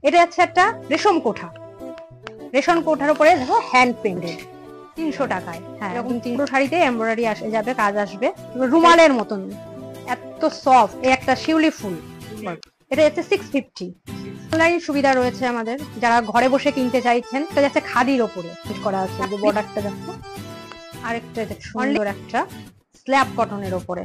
এটা যাচ্ছে একটা রেশম কোঠা, রেশম কোঠার উপরে দেখো হ্যান্ড পেন্টেড 300 টাকায়। হ্যাঁ, এরকম 300 শাড়িতে এমব্রয়ডারি আসে যাবে, কাজ আসবে রুমালের মতন, এত সফট। এই একটা শিউলি ফুল, এটা যাচ্ছে 650। অনলাইন সুবিধা রয়েছে আমাদের, যারা ঘরে বসে কিনতে চাইছেন। এটা যাচ্ছে খাদির ওপরে ফিট করা আছে, যে বর্ডারটা দেখো। আরেকটা সুন্দর একটা স্ল্যাব কটনের ওপরে,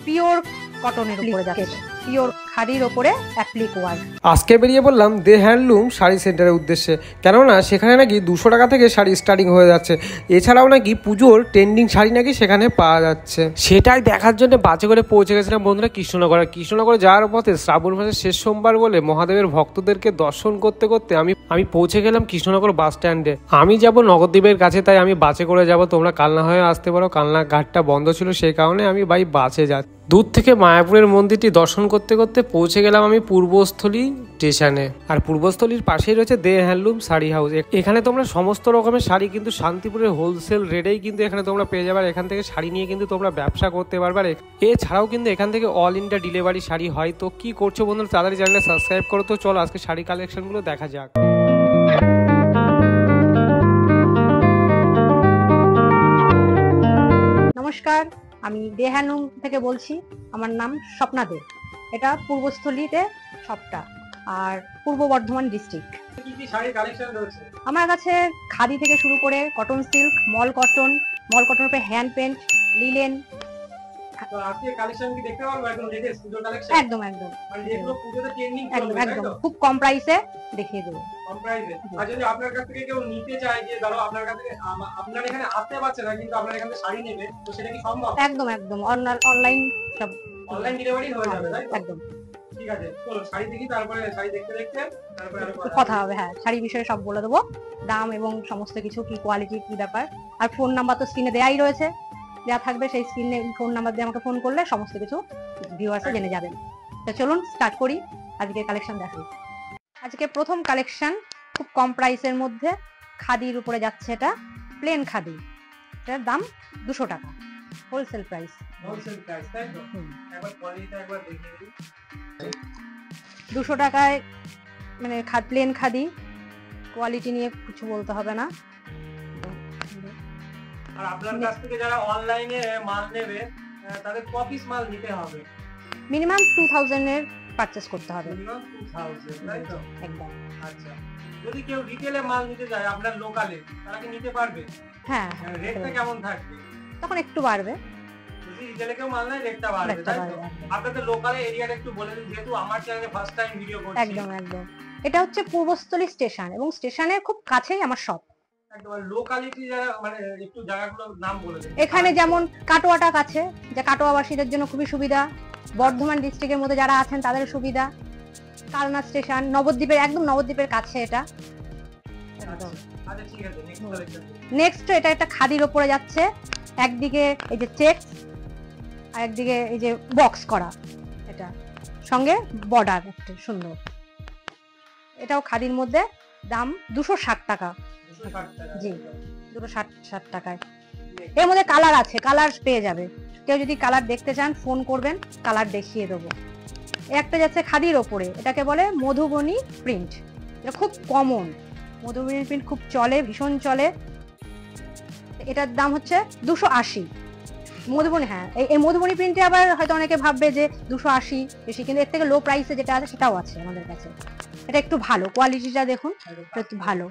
পিওর কটনের উপরে যাচ্ছে, পিওর খাদির ওপরে অ্যাপ্লিক ওয়ার্ক। আজকে বেরিয়ে বললাম দে হ্যান্ডলুম শাড়ি সেন্টারের উদ্দেশ্যে, কেননা সেখানে নাকি 200 টাকা থেকে শাড়ি স্টার্টিং হয়ে যাচ্ছে। এছাড়াও নাকি পুজোর ট্রেন্ডিং শাড়ি নাকি সেখানে পাওয়া যাচ্ছে। সেটাই দেখার জন্য বাসে করে পৌঁছে গেছিলাম বন্ধুরা কৃষ্ণনগর। কৃষ্ণনগরে যাওয়ার পথে শ্রাবণ মাসের শেষ সোমবার বলে মহাদেবের ভক্তদেরকে দর্শন করতে করতে আমি পৌঁছে গেলাম কৃষ্ণনগর বাস স্ট্যান্ডে। আমি যাব নবদ্বীপের কাছে, তাই আমি বাসে করে যাব। তোমরা কালনা হয়ে আসতে পারো, কালনা ঘাটটা বন্ধ ছিল, সেই কারণে আমি বাসে যাচ্ছি। দূর থেকে মায়াপুরের মন্দিরটি দর্শন করতে করতে পৌঁছে গেলাম আমি পূর্বস্থলী স্টেশনে। আর পূর্বস্থলীর পাশেই রয়েছে দে হ্যান্ডলুম শাড়ি হাউস। এখানে তোমরা সমস্ত রকমের শাড়ি কিন্তু শান্তিপুরের হোলসেল রেটেই কিন্তু এখানে তোমরা পেয়ে যাবে। এখান থেকে শাড়ি নিয়ে কিন্তু তোমরা ব্যবসা করতে পারবে। এছাড়াও কিন্তু এখান থেকে অল ইন্ডিয়া ডেলিভারি শাড়ি হয়। তো কি করছো বন্ধুরা, তাড়াতাড়ি চ্যানেলটা সাবস্ক্রাইব করো। তো চলো আজকে শাড়ি কালেকশনগুলো দেখা যাক। নমস্কার, আমি দে হ্যান্ডলুম থেকে বলছি। আমার নাম স্বপ্না দে। এটা পূর্বস্থলীতে সবটা, আর পূর্ব বর্ধমান ডিস্ট্রিক্ট। কি কি শাড়ি কালেকশন রয়েছে আমার কাছে? খাদি থেকে শুরু করে কটন সিল্ক, মল কটনের উপরে হ্যান্ড পেন্ট, লিলেন। তো আজকে কালেকশন কি দেখতে পারবো? একদম লেটেস্ট পুজো কালেকশন। একদম একদম মানে যেগুলো পুজোতে ট্রেন্ডিং একদম একদম খুব কম প্রাইসে দেখিয়ে দেবো। কম প্রাইসে। আর যদি আপনার কাছ থেকে কেউ নিতে চায়, যে ধরো আপনার কাছে আপনার এখানে আসতে পারছে না কিন্তু আপনার এখানে শাড়ি নেবে, তো সেটা কি সম্ভব? একদম একদম অনলাইন সব, অনলাইন ডেলিভারি হয়ে যাবে, তাই তো? একদম। ঠিক আছে, চলো শাড়ি দেখি, তারপরে শাড়ি দেখতে দেখতে তারপরে আরো কথা হবে। হ্যাঁ, শাড়ি বিষয়ে সব বলে দেবো, দাম এবং সমস্ত কিছু, কি কোয়ালিটি, কি ব্যাপার। আর ফোন নাম্বার তো স্ক্রিনে দেয়াই রয়েছে, দেওয়া থাকবে। সেই স্ক্রিনে ফোন নাম্বার দিয়ে আমাকে ফোন করলে সমস্ত কিছু ভিউয়ার্সে জেনে যাবেন। তো চলুন স্টার্ট করি আজকে কালেকশন দেখাই। আজকে প্রথম কালেকশন খুব কম প্রাইসের মধ্যে খাদির উপরে যাচ্ছে। এটা প্লেন খাদি, এটার দাম 200 টাকা, হোলসেল প্রাইস। হোলসেল প্রাইস, তাই তো? একবার কোয়ালিটিটা একবার দেখিয়ে দিই। 200 টাকায়, মানে প্লেন খাদি, কোয়ালিটি নিয়ে কিছু বলতে হবে না। আর আপনার কাছ থেকে যারা অনলাইনে মাল নেবে তাদের ক পিস মাল নিতে হবে? মিনিমাম 2000 এর পারচেজ করতে হবে। মিনিমাম 2000, তাই তো? একদম। আচ্ছা, যদি কেউ রিটেলে মাল নিতে যায় আপনার লোকালে, তারা কি নিতে পারবে? হ্যাঁ, রেটটা কেমন থাকবে? তখন একটু বাড়বে। যদি রিটেলে কেউ মাল নেয় রেটটা বাড়বে, তাই তো? আপনাদের লোকালে এরিয়াটা একটু বলে দিন, যেহেতু আমার চ্যানেলে ফার্স্ট টাইম ভিডিও করছি। একদম একদম। এটা হচ্ছে পূর্বস্থলী স্টেশন, এবং স্টেশনের খুব কাছেই আমার শপ। একদম লোকালিটি যারা, মানে একটু জায়গাগুলোর নাম বলে দিন। এখানে যেমন কাটোয়াটা কাছে, যে কাটোয়াবাসীদের জন্য খুবই সুবিধা। বর্ধমান ডিস্ট্রিক্টের মধ্যে যারা আছেন তাদের সুবিধা। কালনা স্টেশন নবদ্বীপের, একদম নবদ্বীপের কাছে এটা। একদম। আচ্ছা ঠিক আছে, নেক্সট কালেকশন। নেক্সট এটা একটা খাদির উপরে যাচ্ছে। একদিকে এই যে চেক, আর একদিকে এই যে বক্স করা, এটা সঙ্গে বর্ডার একটা সুন্দর। এটাও খাদির মধ্যে, দাম 260 টাকা। 260 টাকা। জি, 260 টাকায়। এর মধ্যে কালার আছে, কালার পেয়ে যাবে। কেউ যদি কালার দেখতে চান ফোন করবেন, কালার দেখিয়ে দেবো। একটা যাচ্ছে খাদির ওপরে, এটাকে বলে মধুবনী প্রিন্ট। এটা খুব কমন, মধুবনী প্রিন্ট খুব চলে, ভীষণ চলে। এটার দাম হচ্ছে 280। মধুবনী, হ্যাঁ, এই মধুবনী প্রিন্টে আবার হয়তো অনেকে ভাববে যে 280 বেশি, কিন্তু এর থেকে লো প্রাইসে যেটা আছে সেটাও আছে আমাদের কাছে। এটা একটু ভালো, কোয়ালিটিটা দেখুন, একটু ভালো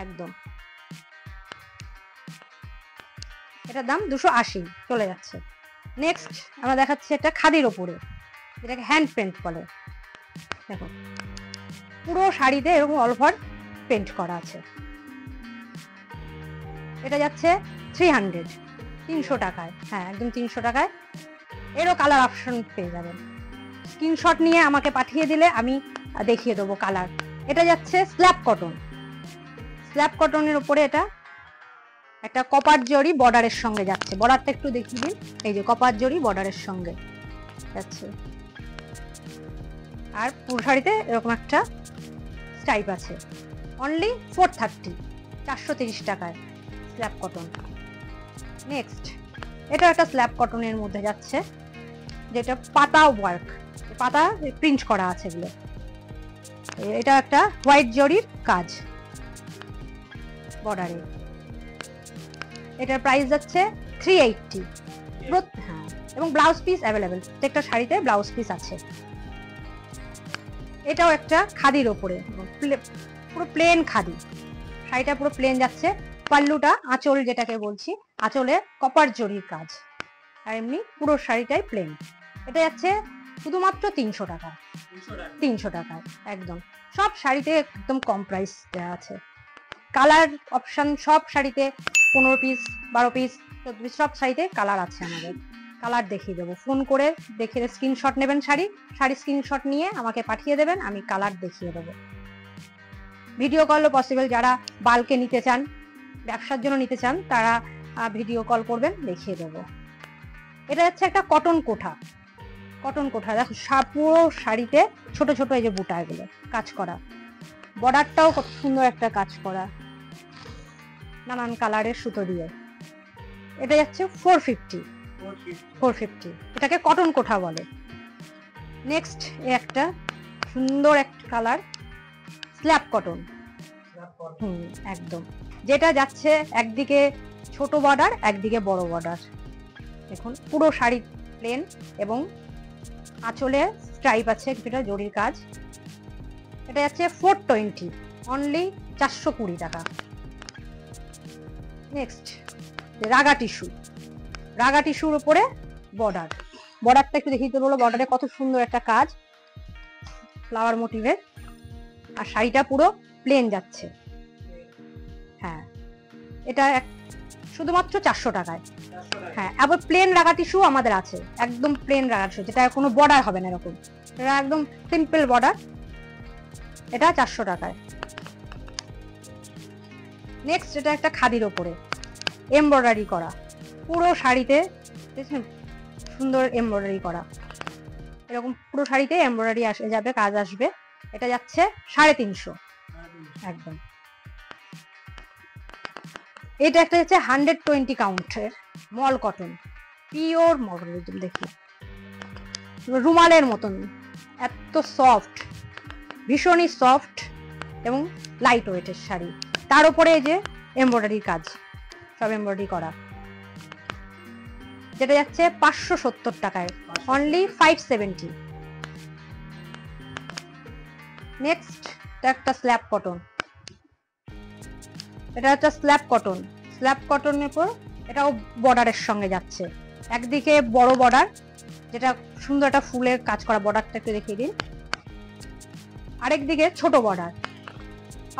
একদম। এটার দাম 280 চলে যাচ্ছে। নেক্সট আমরা দেখাচ্ছি একটা খাদির ওপরে, এটাকে হ্যান্ড পেন্ট বলে। দেখো, পুরো শাড়িতে এরকম অল ওভার পেন্ট করা আছে। এটা যাচ্ছে 300 টাকায়। হ্যাঁ, একদম 300 টাকায়। এরও কালার অপশন পেয়ে যাবেন। স্ক্রিনশট নিয়ে আমাকে পাঠিয়ে দিলে আমি দেখিয়ে দেবো কালার। এটা যাচ্ছে স্ল্যাব কটন। স্ল্যাব কটনের উপরে এটা একটা কপার জরি বর্ডারের সঙ্গে যাচ্ছে। বর্ডারটা একটু দেখিয়ে দিন, এই যে কপার জরি বর্ডারের সঙ্গে যাচ্ছে। আর পুরো শাড়িতে এরকম একটা স্টাইপ আছে। অনলি 430, 430 টাকায় স্ল্যাব কটন। নেক্সট এটা একটা স্ল্যাব কটনের মধ্যে যাচ্ছে, যেটা পাতা ওয়ার্ক, পাতা প্রিন্ট করা আছে এগুলো। এটা একটা হোয়াইট জরির কাজ বর্ডারে। এটার প্রাইস যাচ্ছে 380। হ্যাঁ, এবং ব্লাউজ পিস অ্যাভেলেবেল, প্রত্যেকটা শাড়িতে ব্লাউজ পিস আছে। এটাও একটা খাদির ওপরে, পুরো প্লেন খাদি, শাড়িটা পুরো প্লেন যাচ্ছে। পাল্লুটা আঁচল যেটাকে বলছি, আঁচলে কপার জরির কাজ, আর এমনি পুরো শাড়িটাই প্লেন। এটা যাচ্ছে শুধুমাত্র 300 টাকা। 300 টাকায় একদম। সব শাড়িতে একদম কম প্রাইস দেওয়া আছে। কালার অপশন সব শাড়িতে 15 পিস 12 পিস 14 পিস সব শাড়িতে কালার আছে আমাদের। কালার দেখিয়ে দেবো, ফোন করে দেখে স্ক্রিনশট নেবেন, শাড়ি স্ক্রিনশট নিয়ে আমাকে পাঠিয়ে দেবেন, আমি কালার দেখিয়ে দেবো। ভিডিও কলও পসিবল, যারা বাল্কে নিতে চান, ব্যবসার জন্য নিতে চান, তারা ভিডিও কল করবেন, দেখিয়ে দেবো। এটা হচ্ছে একটা কটন কোঠা। কটন কোঠা দেখো, পুরো শাড়িতে ছোট ছোট এই যে বুটা এগুলো কাজ করা, বর্ডারটাও কত সুন্দর একটা কাজ করা, নানান কালারের সুতো দিয়ে। এটা যাচ্ছে 450। এটাকে কটন কোঠা বলে। নেক্সট একটা সুন্দর একটা কালার স্ল্যাব কটন। একদম, যেটা যাচ্ছে একদিকে ছোট বর্ডার, একদিকে বড় বর্ডার। দেখুন পুরো শাড়ি প্লেন এবং আঁচলে স্ট্রাইপ আছে, যেটা জরির কাজ। এটা যাচ্ছে 420, অনলি 420 টাকা। নেক্সট রাগা টিস্যু। রাগা টিস্যুর উপরে বর্ডারটা একটু দেখিয়ে বলো, বর্ডারে কত সুন্দর একটা কাজ, ফ্লাওয়ার মোটিভের, আর শাড়িটা পুরো প্লেন যাচ্ছে। হ্যাঁ, এটা শুধুমাত্র 400 টাকায়। হ্যাঁ, আবার প্লেন রাগা টিস্যু আমাদের আছে, একদম প্লেন রাগা টিস্যু, যেটা কোনো বর্ডার হবে না, এরকম এটা একদম সিম্পল বর্ডার। এটা 400 টাকায়। নেক্সট এটা একটা খাদির ওপরে এমব্রয়ডারি করা, পুরো শাড়িতে দেখছেন সুন্দর এমব্রয়ডারি করা, এরকম পুরো শাড়িতে এমব্রয়ডারি আসে যাবে, কাজ আসবে। এটা যাচ্ছে 350 একদম। এটা একটা হচ্ছে 120 কাউন্টের মল কটন, পিওর মল, দেখি রুমালের মতন, এত সফট, ভীষণই সফট এবং লাইট ওয়েটের শাড়ি। তার উপরে এই যে এমব্রয়ডারির কাজ, সব এমব্রয়ডারি করা, যেটা যাচ্ছে 570 টাকায়, অনলি 570। নেক্সট একটা স্ল্যাব কটন। এটা একটা স্ল্যাব কটনের উপর, এটাও বর্ডারের সঙ্গে যাচ্ছে। একদিকে বড় বর্ডার, যেটা সুন্দর একটা ফুলের কাজ করা, বর্ডারটা একটু দেখিয়ে দিন। আরেকদিকে ছোট বর্ডার,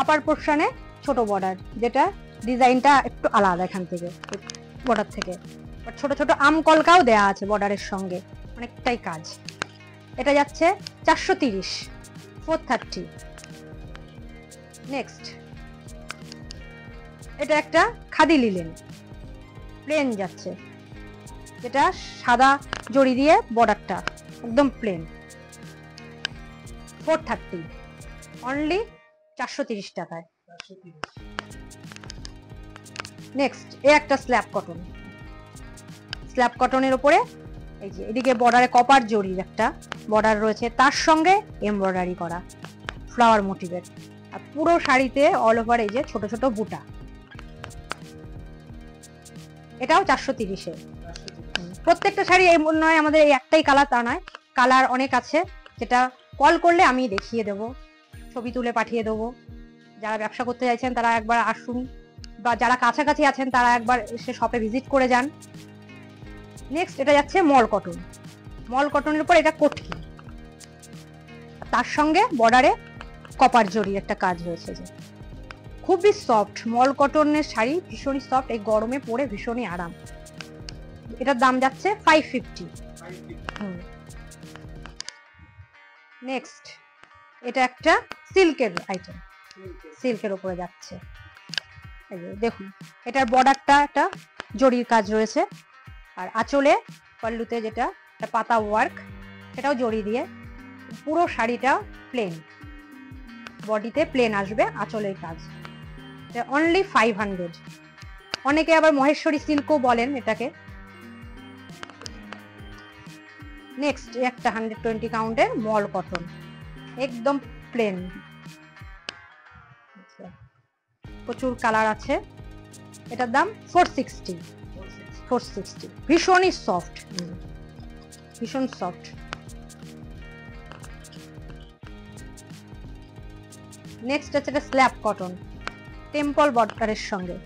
আপার পোর্শনে ছোট বর্ডার, যেটা ডিজাইনটা একটু আলাদা এখান থেকে, বর্ডার থেকে। ছোট ছোট আম কলকাও দেয়া আছে বর্ডারের সঙ্গে, অনেকটাই কাজ। এটা যাচ্ছে 430, 430। নেক্সট এটা একটা খাদি লিলেন, প্লেন যাচ্ছে, যেটা সাদা জড়ি দিয়ে বর্ডারটা একদম প্লেন, 430, অনলি 430 টাকায়। নেক্সট একটা স্ল্যাব কটনের উপরে এই যে এদিকে বর্ডারে কপার জরির একটা বর্ডার রয়েছে, তার সঙ্গে এমব্রয়ডারি করা ফ্লাওয়ার মোটিভের, আর পুরো শাড়িতে অল ওভার এই যে ছোট ছোট বুটা। এটাও 430-এ। প্রত্যেকটা শাড়ি এই নয় আমাদের এই একটাই কালার, তা নয়, কালার অনেক আছে, যেটা কল করলে আমি দেখিয়ে দেবো, ছবি তুলে পাঠিয়ে দেবো। যারা ব্যবসা করতে চাইছেন তারা একবার আসুন, বা যারা কাছাকাছি আছেন তারা একবার এসে শপে ভিজিট করে যান। নেক্সট এটা যাচ্ছে মল কটনের উপর এটা কটকি, তার সঙ্গে বর্ডারে কপার জরির একটা কাজ রয়েছে, যে খুবই সফট মল কটনের শাড়ি, ভীষণই সফট, এই গরমে পরে ভীষণই আরাম। এটার দাম যাচ্ছে 550। নেক্সট এটা একটা সিল্কের আইটেম, সিল্কের উপরে যাচ্ছে, দেখুন এটার বর্ডারটা একটা জরির কাজ রয়েছে, আর আঁচলে পাল্লুতে যেটা পাতা ওয়ার্ক, সেটাও জড়ি দিয়ে, পুরো শাড়িটা প্লেন, বডিতে প্লেন আসবে, আঁচলের কাজ, অনলি 500। অনেকে আবার মহেশ্বরী সিল্কও বলেন এটাকে। নেক্সট একটা 120 কাউন্টের মল কটন, একদম প্লেন, প্রচুর কালার আছে। এটার দাম 460। 460 ভীষণই সফট, ভীষণ সফট। নেক্সট আছে এটা স্ল্যাব কটন, টেম্পল বর্ডারের সঙ্গে।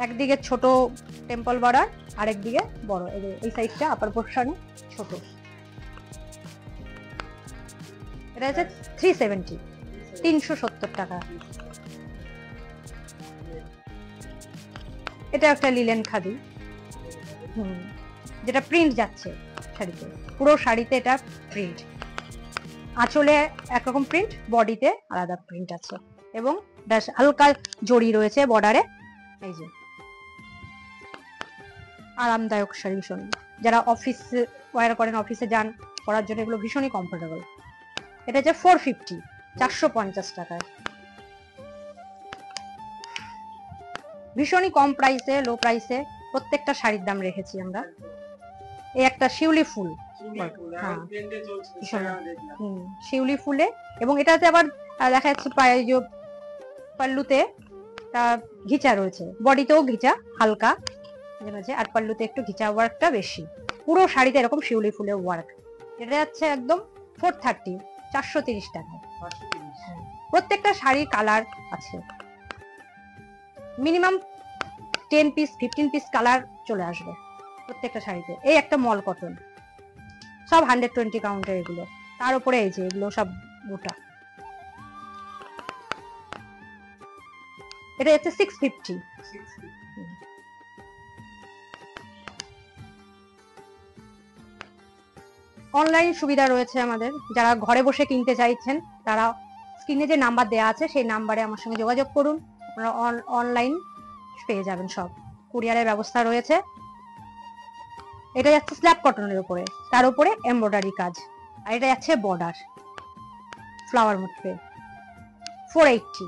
একদিকে ছোট টেম্পল বর্ডার, আরেকদিকে বড়। এই সাইডটা আপার পোর্শনে ছোট। এটা হচ্ছে 370, 370 টাকা। এটা একটা লিলেন খাদি, যেটা প্রিন্ট যাচ্ছে শাড়িতে, পুরো শাড়িতে এটা প্রিন্ট। আঁচলে একরকম প্রিন্ট, বডিতে আলাদা প্রিন্ট আছে, এবং হালকা জড়ি রয়েছে বর্ডারে। এই যে আরামদায়ক শাড়ি, ভীষণ। যারা অফিসে ওয়্যার করেন, অফিসে যান, পরার জন্য এগুলো ভীষণই কমফোর্টেবল। এটা হচ্ছে 450, 450 টাকায়। ভীষণই কম প্রাইসে, লো প্রাইসে প্রত্যেকটা শাড়ির দাম রেখেছি আমরা। এই একটা শিউলি ফুল, হ্যাঁ শিউলি ফুলে, এবং এটাতে আবার দেখা যাচ্ছে পাল্লুতে ঘিচা রয়েছে, বডিতেও ঘিচা হালকা, আর পাল্লুতে একটু ঘিচা ওয়ার্কটা বেশি। পুরো শাড়িতে এরকম শিউলি ফুলের ওয়ার্ক। এটা যাচ্ছে একদম 430, 430 টাকা। প্রত্যেকটা শাড়ির কালার আছে, মিনিমাম 10 পিস 15 পিস কালার চলে আসবে প্রত্যেকটা শাড়িতে। এই একটা মল কটন, সব 120 কাউন্টের এগুলো। তার উপরে এই যে এগুলো সব গোটা। এটা হচ্ছে 650। অনলাইন সুবিধা রয়েছে আমাদের। যারা ঘরে বসে কিনতে চাইছেন, তারা স্ক্রিনে যে নাম্বার দেওয়া আছে সেই নাম্বারে আমার সঙ্গে যোগাযোগ করুন। আপনারা অনলাইন পেয়ে যাবেন, সব কুরিয়ারের ব্যবস্থা রয়েছে। এটা যাচ্ছে স্ল্যাব কটনের উপরে, তার উপরে এমব্রয়ডারি কাজ, আর এটা যাচ্ছে বর্ডার ফ্লাওয়ার মোটিভে, 480।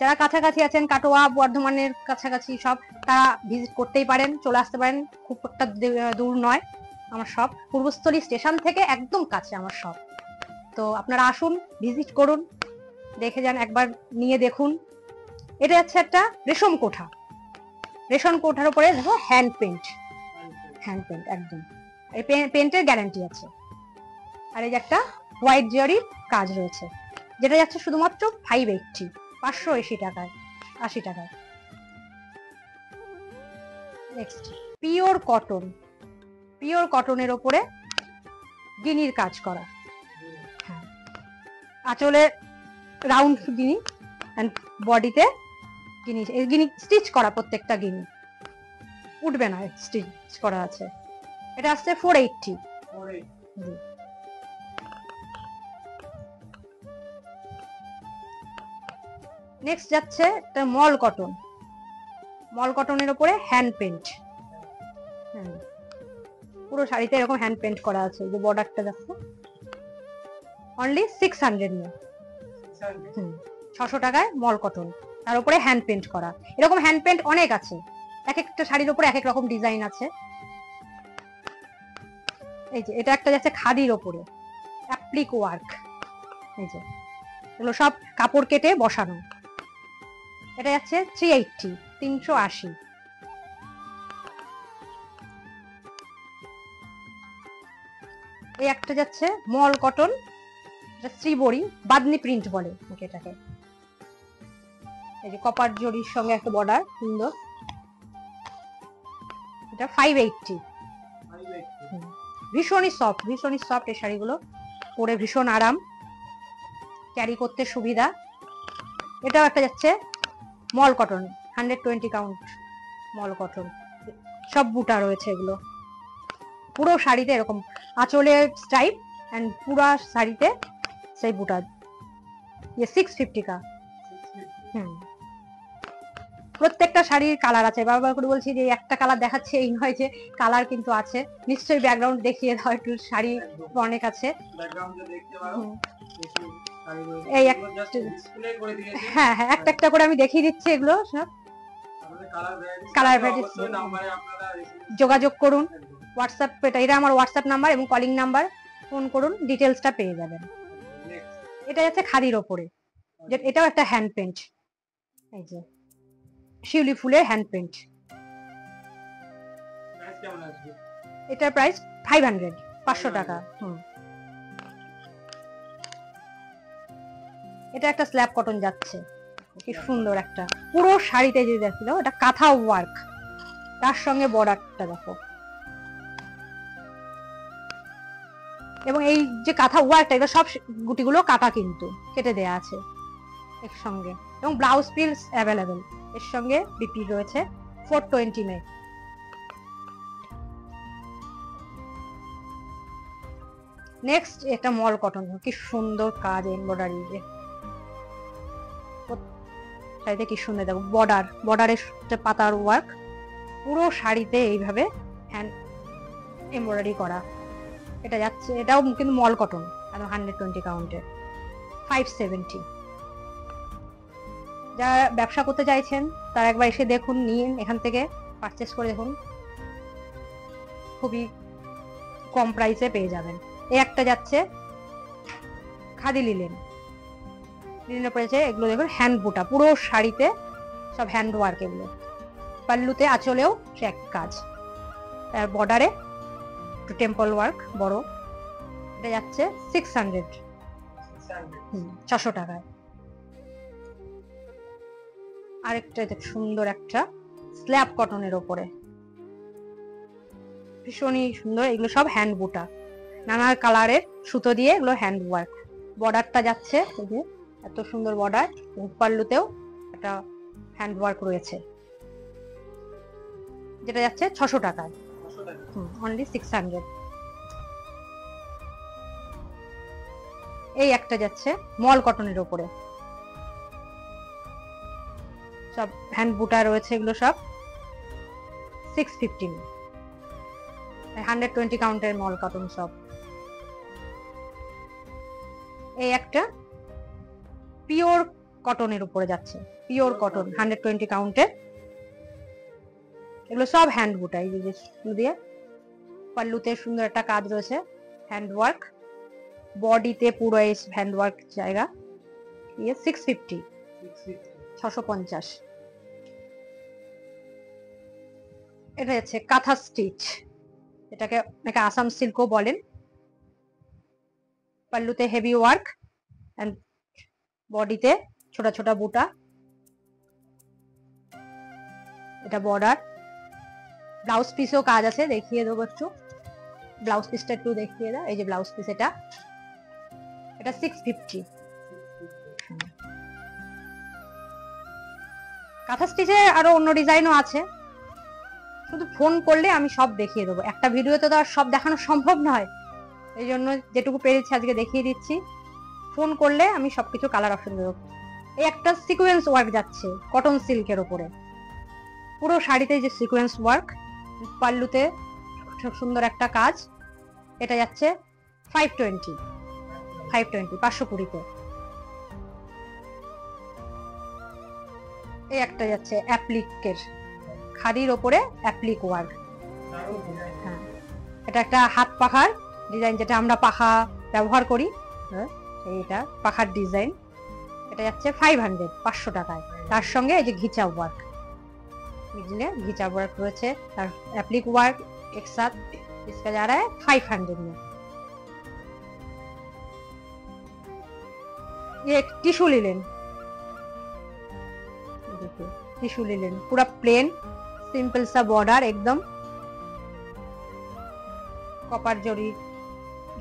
যারা কাছাকাছি আছেন, কাটোয়া বর্ধমানের কাছাকাছি সব, তারা ভিজিট করতেই পারেন, চলে আসতে পারেন। খুব একটা দূর নয় আমার শপ, পূর্বস্থলী স্টেশন থেকে একদম কাছে আমার শপ। তো আপনারা আসুন, ভিজিট করুন, দেখে যান, একবার নিয়ে দেখুন। এটা হচ্ছে একটা রেশম কোঠা, রেশম কোঠার উপরে দেখো হ্যান্ড পেন্ট, হ্যান্ড পেন্ট একদম, এই পেন্টের গ্যারান্টি আছে। আর এই যে একটা হোয়াইট জারির কাজ রয়েছে, যেটা যাচ্ছে শুধুমাত্র 580, 580 টাকায়, 80 টাকায়। নেক্সট পিওর কটন, পিওর কটনের ওপরে গিনির কাজ করা, হ্যাঁ আঁচলে রাউন্ড গিনি, এন্ড বডিতে গিনি, গিনি স্টিচ করা, প্রত্যেকটা গিনি উঠবে না, স্টিচ করা আছে। এটা আসছে 480। নেক্সট যাচ্ছে এটা মল কটন, মল কটনের উপরে হ্যান্ড পেন্ট, পুরো শাড়িতে এরকম হ্যান্ড পেন্ট করা আছে। যে বর্ডারটা যাচ্ছে অনলি 600 নিয়ে, 600 টাকায় মল কটন, তার উপরে হ্যান্ড পেন্ট করা। এরকম হ্যান্ড পেন্ট অনেক আছে, এক একটা শাড়ির উপরে এক এক রকম ডিজাইন আছে। এই যে এটা একটা যাচ্ছে খাদির ওপরে অ্যাপ্লিক ওয়ার্ক, এই যে এগুলো সব কাপড় কেটে বসানো। এটা যাচ্ছে 380, 380। এই একটা যাচ্ছে মল কটন, শ্রীবরী বাদনি প্রিন্ট বলে এটাকে। এই যে কপার জরির সঙ্গে একটা বর্ডার সুন্দর, এটা 580। ভীষণই সফট, ভীষণই সফট এই শাড়িগুলো, পরে ভীষণ আরাম, ক্যারি করতে সুবিধা। এটাও একটা যাচ্ছে মল কটন, 120 কাউন্ট মল কটন, সব বুটা রয়েছে এগুলো। পুরো শাড়িতে এরকম আঁচলে স্ট্রাইপ, এন্ড পুরো শাড়িতে সেই বুটা। 650 কা। প্রত্যেকটা শাড়ির কালার আছে, বারবার করে বলছি যে একটা কালার দেখাচ্ছে এই নয়, যে কালার কিন্তু আছে। নিশ্চয়ই ব্যাকগ্রাউন্ড দেখিয়ে দাও একটু, শাড়ি অনেক আছে। এই হ্যাঁ হ্যাঁ, একটা একটা করে আমি দেখিয়ে দিচ্ছি এগুলো সব কালার ভ্যারাইটি। যোগাযোগ করুন, হোয়াটসঅ্যাপ, এটা আমার হোয়াটসঅ্যাপ নাম্বার এবং কলিং নাম্বার, ফোন করুন, ডিটেলসটা পেয়ে যাবেন। এটা যাচ্ছে খাদির ওপরে, যে এটাও একটা হ্যান্ড পেন্ট, এই যে শিউলি ফুলের হ্যান্ড পেন্ট। এটার প্রাইস 500, 500 টাকা। এটা একটা স্ল্যাব কটন যাচ্ছে, কি সুন্দর একটা পুরো শাড়িতে যে দেখছিল, এটা কাঁথা ওয়ার্ক, তার সঙ্গে বর্ডারটা দেখো। এবং এই যে কাঁথা ওয়ার্কটা, এটা সব গুটিগুলো কাটা, কিন্তু কেটে দেয়া আছে এর সঙ্গে। এবং ব্লাউজ পিস অ্যাভেলেবেল এর সঙ্গে, বিপি রয়েছে 420 মে। নেক্সট এটা মল কটন, কি সুন্দর কাজ এমব্রয়ডারি, শাড়িতে কি সুন্দর দেখো বর্ডারের পাতার ওয়ার্ক, পুরো শাড়িতে এইভাবে হ্যান্ড এমব্রয়ডারি করা। এটা যাচ্ছে, এটাও কিন্তু মল কটন, 120 কাউন্টে 570। যারা ব্যবসা করতে চাইছেন তারা একবার এসে দেখুন, নিন এখান থেকে পারচেস করে দেখুন, খুবই কম প্রাইসে পেয়ে যাবেন। এই একটা যাচ্ছে খাদি লিলেন পড়েছে, এগুলো দেখুন হ্যান্ড বুটা, পুরো শাড়িতে সব হ্যান্ড ওয়ার্ক এগুলো। পাল্লুতে আঁচলেও সে এক কাজ, বর্ডারে টেম্পল ওয়ার্ক বড়। এটা যাচ্ছে 600, 600 টাকায়। আরেকটা সুন্দর একটা স্ল্যাব কটনের ওপরে, ভীষণই সুন্দর, এগুলো সব হ্যান্ড বুটা, নানা কালারের সুতো দিয়ে এগুলো হ্যান্ড ওয়ার্ক। বর্ডারটা যাচ্ছে এই যে এত সুন্দর বর্ডার, পাল্লুতেও একটা হ্যান্ড ওয়ার্ক রয়েছে, যেটা যাচ্ছে 600 টাকায়, অনলি 600। এই একটা যাচ্ছে মল কটনের ওপরে, সব হ্যান্ড বুটা রয়েছে, এগুলো সব 650, 120 কাউন্টের মল কটন সব। এই একটা পিওর কটনের উপরে যাচ্ছে, পিওর কটন 120 কাউন্টের, এগুলো সব হ্যান্ড বুটা, এই যে দিয়ে পাল্লুতে সুন্দর একটা কাজ রয়েছে হ্যান্ড ওয়ার্ক, বডিতে পুরো এই হ্যান্ড ওয়ার্ক জায়গা, 650, 650। এটা হচ্ছে কাঁথা স্টিচ, এটাকে অনেকে আসাম সিল্কও বলেন। পাল্লুতে হেভি ওয়ার্ক এন্ড বডিতে ছোট ছোট বুটা, এটা বর্ডার। ব্লাউজ পিসেও কাজ আছে, দেখিয়ে দেবো একটু, ব্লাউজ পিসটা একটু দেখিয়ে দাও। এই যে ব্লাউজ পিস, এটা 650। কাঁথা স্টিচে আরো অন্য ডিজাইনও আছে, শুধু ফোন করলে আমি সব দেখিয়ে দেবো। একটা ভিডিওতে তো আর সব দেখানো সম্ভব নয়, এই জন্য যেটুকু পেরেছি আজকে দেখিয়ে দিচ্ছি। ফোন করলে আমি সবকিছু কালার অপশন দেবো। এই একটা সিকোয়েন্স ওয়ার্ক যাচ্ছে কটন সিল্কের উপরে, পুরো শাড়িতে যে সিকোয়েন্স ওয়ার্ক, পাল্লুতে সুন্দর একটা কাজ। এটা যাচ্ছে 520, 520। এই একটা যাচ্ছে অ্যাপ্লিকের, খাদির ওপরে অ্যাপ্লিক ওয়ার্ক। হ্যাঁ, এটা একটা হাত পাখার ডিজাইন, যেটা আমরা পাখা ব্যবহার করি, এইটা পাখার ডিজাইন। এটা যাচ্ছে 500, 500 টাকায়। তার সঙ্গে এই যে ঘিচা ওয়ার্ক, বুঝলে ঘিচা ওয়ার্ক রয়েছে, তার অ্যাপ্লিক ওয়ার্ক एक साथ इसका जा रहा है 500 में। ये एक टिश्यू लिलेन, देखिए टिश्यू लिलेन, पूरा प्लेन सिंपल सा बॉर्डर, एकदम कपार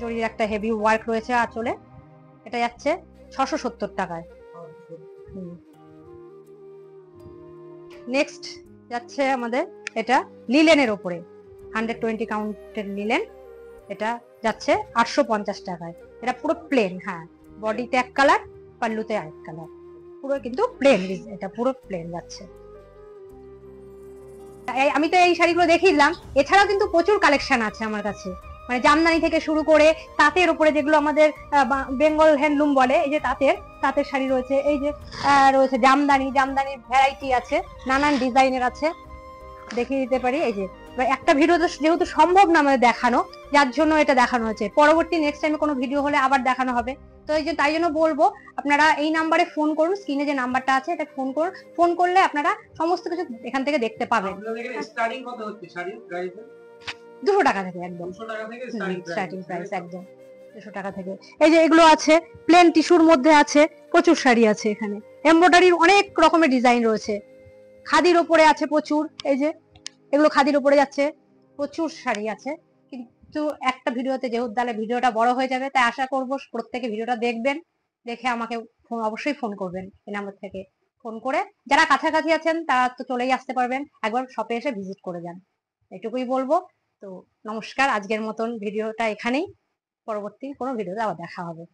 জরির একটা হেভি ওয়ার্ক রয়েছে আঁচলে। এটা যাচ্ছে 670 টাকায়। নেক্সট যাচ্ছে আমাদের এটা লিলেনের উপরে, 120 কাউন্টের লিলেন, এটা যাচ্ছে 850 টাকায়। এটা পুরো প্লেন, হ্যাঁ, বডিতে এক কালার, পাল্লুতে আরেক কালার, পুরো কিন্তু প্লেন, এটা পুরো প্লেন যাচ্ছে। আমি তো এই শাড়িগুলো দেখিলাম, এছাড়াও কিন্তু প্রচুর কালেকশন আছে আমার কাছে, মানে জামদানি থেকে শুরু করে তাঁতের উপরে, যেগুলো আমাদের বেঙ্গল হ্যান্ডলুম বলে, এই যে তাঁতের শাড়ি রয়েছে, এই যে রয়েছে জামদানির ভ্যারাইটি আছে, নানান ডিজাইনের আছে, দেখিয়ে দিতে পারি। এই যে একটা ভিডিও তো যেহেতু সম্ভব না আমাদের দেখানো, যার জন্য এটা দেখানো হয়েছে। পরবর্তী নেক্সট টাইমে কোনো ভিডিও হলে আবার দেখানো হবে। তো এই যে তাই জন্য বলবো আপনারা এই নাম্বারে ফোন করুন, স্ক্রিনে যে নাম্বারটা আছে এটা ফোন করুন, ফোন করলে আপনারা সমস্ত কিছু এখান থেকে দেখতে পাবেন। স্টার্টিং কত হচ্ছে শাড়ির প্রাইস? 200 টাকা থেকে একদম 200 টাকা থেকে স্টার্টিং প্রাইস একদম 200 টাকা থেকে। এই যে এগুলো আছে প্লেন টিস্যুর মধ্যে আছে, প্রচুর শাড়ি আছে এখানে, এমব্রয়ডারির অনেক রকমের ডিজাইন রয়েছে, খাদির ওপরে আছে প্রচুর। এই যে এগুলো খাদির ওপরে যাচ্ছে, প্রচুর শাড়ি আছে। কিন্তু একটা ভিডিওতে যেহেতু তাহলে ভিডিওটা বড় হয়ে যাবে, তাই আশা করব প্রত্যেকে ভিডিওটা দেখবেন, দেখে আমাকে অবশ্যই ফোন করবেন এই নাম্বার থেকে। ফোন করে যারা কাছাকাছি আছেন তারা তো চলেই আসতে পারবেন, একবার শপে এসে ভিজিট করে যান, এটুকুই বলবো। তো নমস্কার, আজকের মতন ভিডিওটা এখানেই, পরবর্তী কোনো ভিডিওতে আবার দেখা হবে।